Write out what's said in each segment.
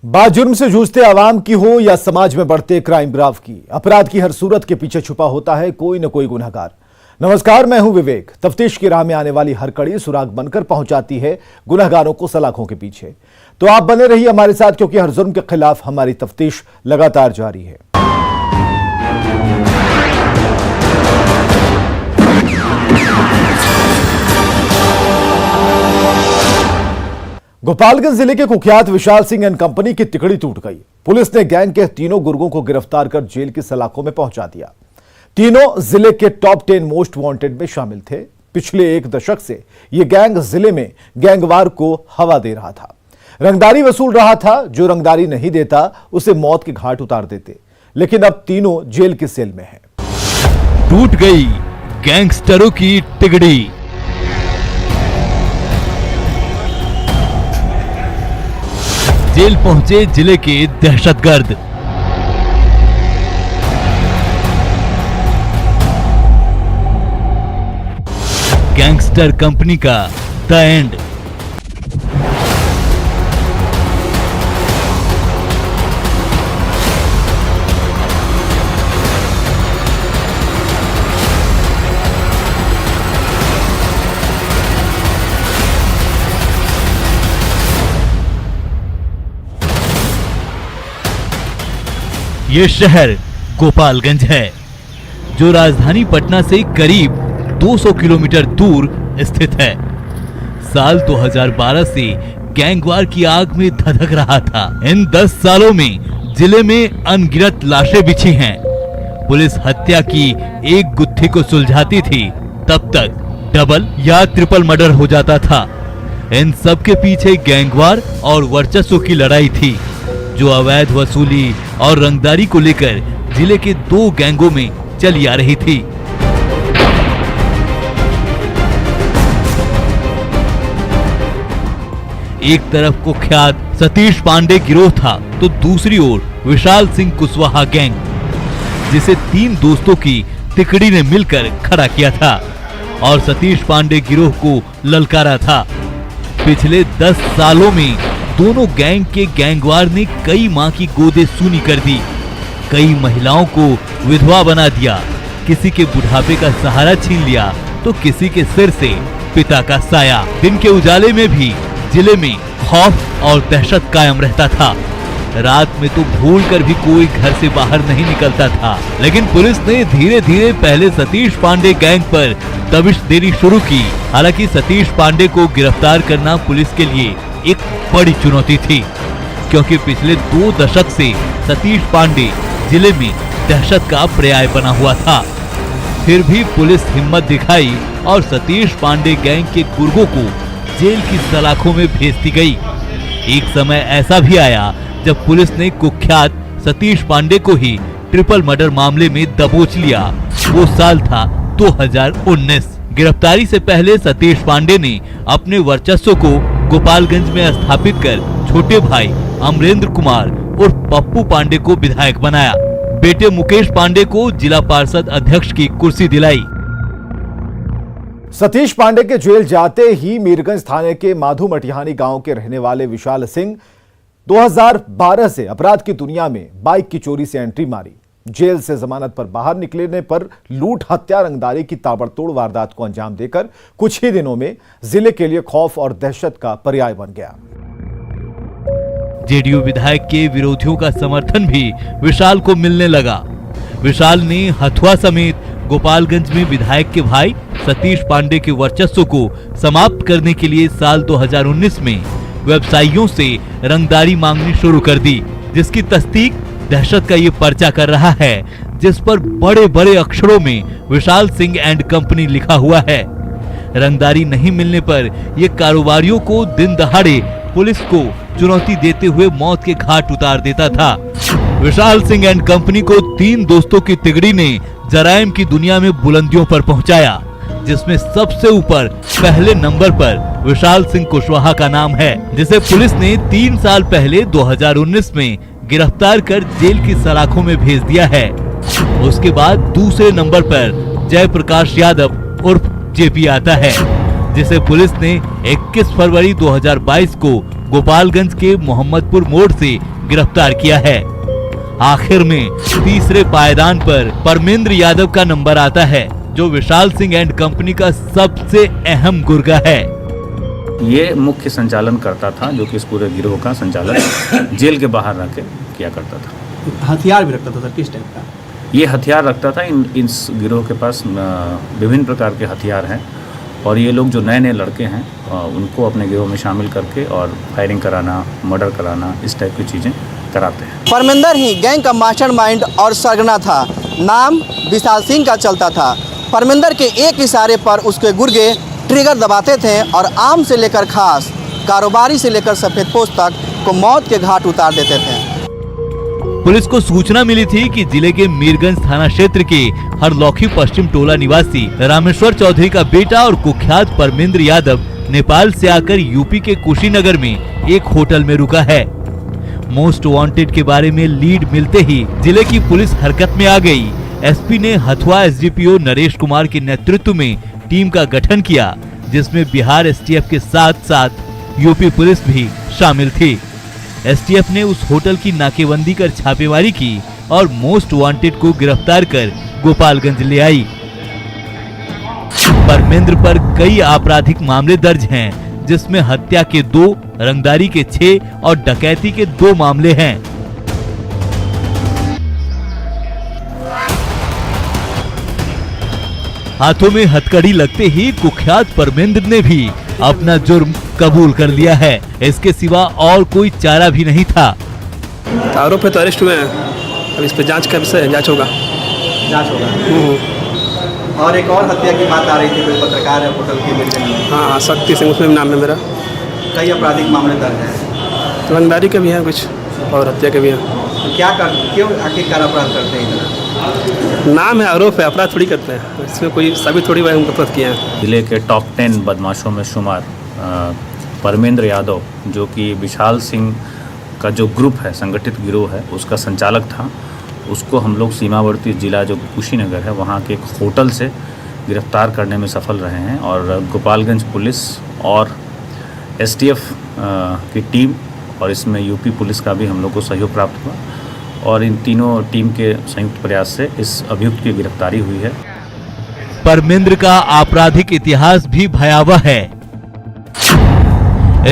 बात जुर्म से जूझते आवाम की हो या समाज में बढ़ते क्राइम ग्राफ की, अपराध की हर सूरत के पीछे छुपा होता है कोई न कोई गुनहगार। नमस्कार, मैं हूं विवेक। तफ्तीश की राह में आने वाली हर कड़ी सुराग बनकर पहुंचाती है गुनहगारों को सलाखों के पीछे। तो आप बने रहिए हमारे साथ, क्योंकि हर जुर्म के खिलाफ हमारी तफ्तीश लगातार जारी है। गोपालगंज जिले के कुख्यात विशाल सिंह एंड कंपनी की तिकड़ी टूट गई। पुलिस ने गैंग के तीनों गुर्गों को गिरफ्तार कर जेल की सलाखों में पहुंचा दिया। तीनों जिले के टॉप 10 मोस्ट वांटेड में शामिल थे। पिछले एक दशक से यह गैंग जिले में गैंगवार को हवा दे रहा था, रंगदारी वसूल रहा था। जो रंगदारी नहीं देता उसे मौत के घाट उतार देते। लेकिन अब तीनों जेल की सेल में हैं। टूट गई गैंगस्टरों की तिकड़ी। जेल पहुंचे जिले के दहशतगर्द। गैंगस्टर कंपनी का द एंड। ये शहर गोपालगंज है, जो राजधानी पटना से करीब 200 किलोमीटर दूर स्थित है। साल 2012 से गैंगवार की आग में धधक रहा था। इन 10 सालों में जिले में अनगिनत लाशें बिछी हैं। पुलिस हत्या की एक गुत्थी को सुलझाती थी, तब तक डबल या ट्रिपल मर्डर हो जाता था। इन सब के पीछे गैंगवार और वर्चस्व की लड़ाई थी, जो अवैध वसूली और रंगदारी को लेकर जिले के 2 गैंगों में चली आ रही थी। एक तरफ कुख्यात सतीश पांडे गिरोह था, तो दूसरी ओर विशाल सिंह कुशवाहा गैंग, जिसे 3 दोस्तों की तिकड़ी ने मिलकर खड़ा किया था और सतीश पांडे गिरोह को ललकारा था। पिछले 10 सालों में दोनों गैंग के गैंगवार ने कई मां की गोदें सूनी कर दी, कई महिलाओं को विधवा बना दिया, किसी के बुढ़ापे का सहारा छीन लिया तो किसी के सिर से पिता का साया। दिन के उजाले में भी जिले में खौफ और दहशत कायम रहता था। रात में तो भूल कर भी कोई घर से बाहर नहीं निकलता था। लेकिन पुलिस ने धीरे धीरे पहले सतीश पांडे गैंग पर दबिश देनी शुरू की। हालांकि सतीश पांडे को गिरफ्तार करना पुलिस के लिए एक बड़ी चुनौती थी, क्योंकि पिछले 2 दशक से सतीश पांडे जिले में दहशत का पर्याय बना हुआ था। फिर भी पुलिस हिम्मत दिखाई और सतीश पांडे गैंग के गुर्गों को जेल की सलाखों में भेजती गई। एक समय ऐसा भी आया जब पुलिस ने कुख्यात सतीश पांडे को ही ट्रिपल मर्डर मामले में दबोच लिया। वो साल था 2019। गिरफ्तारी से पहले सतीश पांडे ने अपने वर्चस्व को गोपालगंज में स्थापित कर छोटे भाई अमरेंद्र कुमार उर्फ पप्पू पांडे को विधायक बनाया। बेटे मुकेश पांडे को जिला पार्षद अध्यक्ष की कुर्सी दिलाई। सतीश पांडे के जेल जाते ही मीरगंज थाने के माधु मटिहानी गांव के रहने वाले विशाल सिंह 2012 से अपराध की दुनिया में बाइक की चोरी से एंट्री मारी। जेल से जमानत पर बाहर निकलने पर लूट, हत्या, रंगदारी की ताबड़तोड़ वारदात को अंजाम देकर कुछ ही दिनों में जिले के लिए खौफ और दहशत का पर्याय बन गया। जेडीयू विधायक के विरोधियों का समर्थन भी विशाल को मिलने लगा। विशाल ने हथुआ समेत गोपालगंज में विधायक के भाई सतीश पांडे के वर्चस्व को समाप्त करने के लिए साल 2019 में व्यवसायियों से रंगदारी मांगनी शुरू कर दी, जिसकी तस्दीक दहशत का ये पर्चा कर रहा है, जिस पर बड़े बड़े अक्षरों में विशाल सिंह एंड कंपनी लिखा हुआ है। रंगदारी नहीं मिलने पर ये कारोबारियों को दिन दहाड़े पुलिस को चुनौती देते हुए मौत के घाट उतार देता था। विशाल सिंह एंड कंपनी को 3 दोस्तों की तिगड़ी ने जराइम की दुनिया में बुलंदियों पर पहुंचाया, जिसमें सबसे ऊपर पहले नंबर पर विशाल सिंह कुशवाहा का नाम है, जिसे पुलिस ने 3 साल पहले 2019 में गिरफ्तार कर जेल की सलाखों में भेज दिया है। उसके बाद दूसरे नंबर पर जयप्रकाश यादव उर्फ जेपी आता है, जिसे पुलिस ने 21 फरवरी 2022 को गोपालगंज के मोहम्मदपुर मोड़ से गिरफ्तार किया है। आखिर में तीसरे पायदान पर परमेंद्र यादव का नंबर आता है, जो विशाल सिंह एंड कंपनी का सबसे अहम गुर्गा है। ये मुख्य संचालन करता था, जो कि इस पूरे गिरोह का संचालन जेल के बाहर रह के किया करता था। हथियार भी रखता था सर, किस टाइप का? ये हथियार रखता था। इस गिरोह के पास विभिन्न प्रकार के हथियार हैं और ये लोग जो नए नए लड़के हैं उनको अपने गिरोह में शामिल करके और फायरिंग कराना, मर्डर कराना, इस टाइप की चीज़ें कराते हैं। परमेंद्र ही गैंग का मास्टरमाइंड और सरगना था। नाम विशाल सिंह का चलता था। परमेंद्र के एक इशारे पर उसके गुर्गे ट्रिगर दबाते थे और आम से लेकर खास, कारोबारी से लेकर सफेदपोश तक को मौत के घाट उतार देते थे। पुलिस को सूचना मिली थी कि जिले के मीरगंज थाना क्षेत्र के हरलौखी पश्चिम टोला निवासी रामेश्वर चौधरी का बेटा और कुख्यात परमेंद्र यादव नेपाल से आकर यूपी के कुशीनगर में एक होटल में रुका है। मोस्ट वांटेड के बारे में लीड मिलते ही जिले की पुलिस हरकत में आ गई। एसपी ने हथुआ एसडीपीओ नरेश कुमार के नेतृत्व में टीम का गठन किया, जिसमें बिहार एसटीएफ के साथ साथ यूपी पुलिस भी शामिल थी। एसटीएफ ने उस होटल की नाकेबंदी कर छापेमारी की और मोस्ट वांटेड को गिरफ्तार कर गोपालगंज ले आई। परमेंद्र पर कई आपराधिक मामले दर्ज हैं, जिसमें हत्या के 2, रंगदारी के 6 और डकैती के 2 मामले हैं। हाथों में हथकड़ी लगते ही कुख्यात परमेंद्र ने भी अपना जुर्म कबूल कर लिया है। इसके सिवा और कोई चारा भी नहीं था। आरोप है तो अरेस्ट हुए हैं, अब इस पे जांच का विषय है, जांच होगा। और एक और हत्या की बात आ रही थी, कोई पत्रकार है होटल के बिल्डिंग में। हाँ, शक्ति सिंह उसमें भी नाम है मेरा। कई आपराधिक मामले दर्ज हैं। तो रंगदारी के भी हैं कुछ और हत्या के भी हैं। तो क्यों आखिरकार अपराध करते हैं इतना? नाम है, आरोप है, अपराध थोड़ी करते हैं। इसमें कोई साबित थोड़ी हम अपराध किए हैं। जिले के टॉप 10 बदमाशों में शुमार परमेंद्र यादव, जो कि विशाल सिंह का जो ग्रुप है, संगठित गिरोह है, उसका संचालक था। उसको हम लोग सीमावर्ती जिला जो कुशीनगर है, वहाँ के एक होटल से गिरफ्तार करने में सफल रहे हैं और गोपालगंज पुलिस और एसटीएफ की टीम और इसमें यूपी पुलिस का भी हम लोग को सहयोग प्राप्त हुआ और इन तीनों टीम के संयुक्त प्रयास से इस अभियुक्त की गिरफ्तारी हुई है। परमेंद्र का आपराधिक इतिहास भी भयावह है।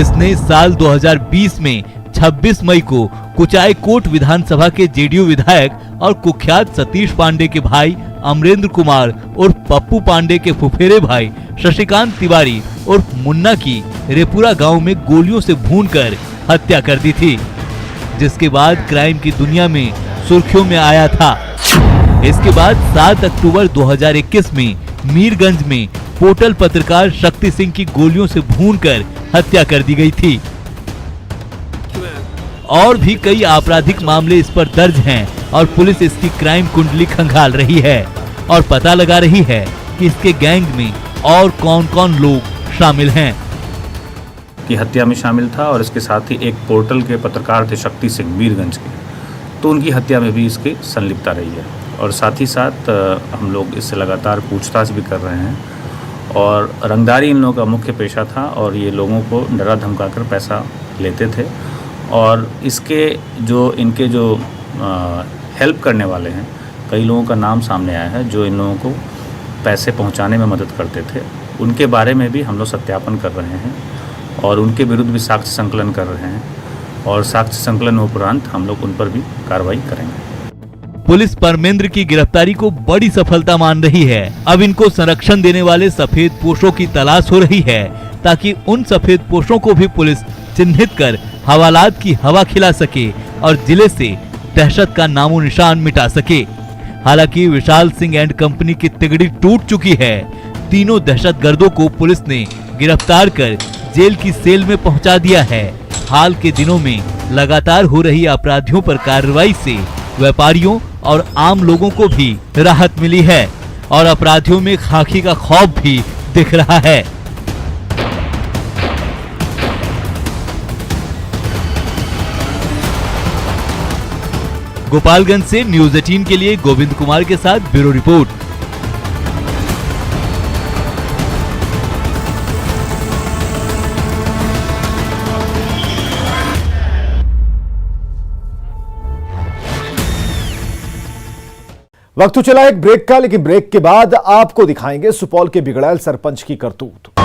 इसने साल 2020 में 26 मई को कुचायकोट विधानसभा के जेडीयू विधायक और कुख्यात सतीश पांडे के भाई अमरेंद्र कुमार और पप्पू पांडे के फुफेरे भाई शशिकांत तिवारी और मुन्ना की रेपुरा गांव में गोलियों से भूनकर हत्या कर दी थी, जिसके बाद क्राइम की दुनिया में सुर्खियों में आया था। इसके बाद 7 अक्टूबर 2021 में मीरगंज में पोर्टल पत्रकार शक्ति सिंह की गोलियों से भूनकर हत्या कर दी गई थी। और भी कई आपराधिक मामले इस पर दर्ज हैं और पुलिस इसकी क्राइम कुंडली खंगाल रही है और पता लगा रही है कि इसके गैंग में और कौन कौन लोग शामिल हैं। की हत्या में शामिल था और इसके साथ ही एक पोर्टल के पत्रकार थे शक्ति सिंह मीरगंज के, तो उनकी हत्या में भी इसकी संलिप्तता रही है। और साथ ही साथ हम लोग इससे लगातार पूछताछ भी कर रहे हैं और रंगदारी इन लोगों का मुख्य पेशा था और ये लोगों को डरा धमकाकर पैसा लेते थे और इसके जो इनके जो हेल्प करने वाले हैं, कई लोगों का नाम सामने आया है जो इन लोगों को पैसे पहुंचाने में मदद करते थे। उनके बारे में भी हम लोग सत्यापन कर रहे हैं और उनके विरुद्ध भी साक्ष्य संकलन कर रहे हैं और साक्ष्य संकलन उपरांत हम लोग उन पर भी कार्रवाई करेंगे। पुलिस परमेंद्र की गिरफ्तारी को बड़ी सफलता मान रही है। अब इनको संरक्षण देने वाले सफेद पोशों की तलाश हो रही है ताकि उन सफेद पोशों को भी पुलिस चिन्हित कर हवालात की हवा खिला सके और जिले से दहशत का नामो निशान मिटा सके। हालांकि विशाल सिंह एंड कंपनी की तिगड़ी टूट चुकी है। तीनों दहशतगर्दों को पुलिस ने गिरफ्तार कर जेल की सेल में पहुंचा दिया है। हाल के दिनों में लगातार हो रही अपराधियों पर कार्रवाई से व्यापारियों और आम लोगों को भी राहत मिली है और अपराधियों में खाकी का खौफ भी दिख रहा है। गोपालगंज से न्यूज 18 के लिए गोविंद कुमार के साथ ब्यूरो रिपोर्ट। वक्त तो चला एक ब्रेक का, लेकिन ब्रेक के बाद आपको दिखाएंगे सुपौल के बिगड़ैल सरपंच की करतूत।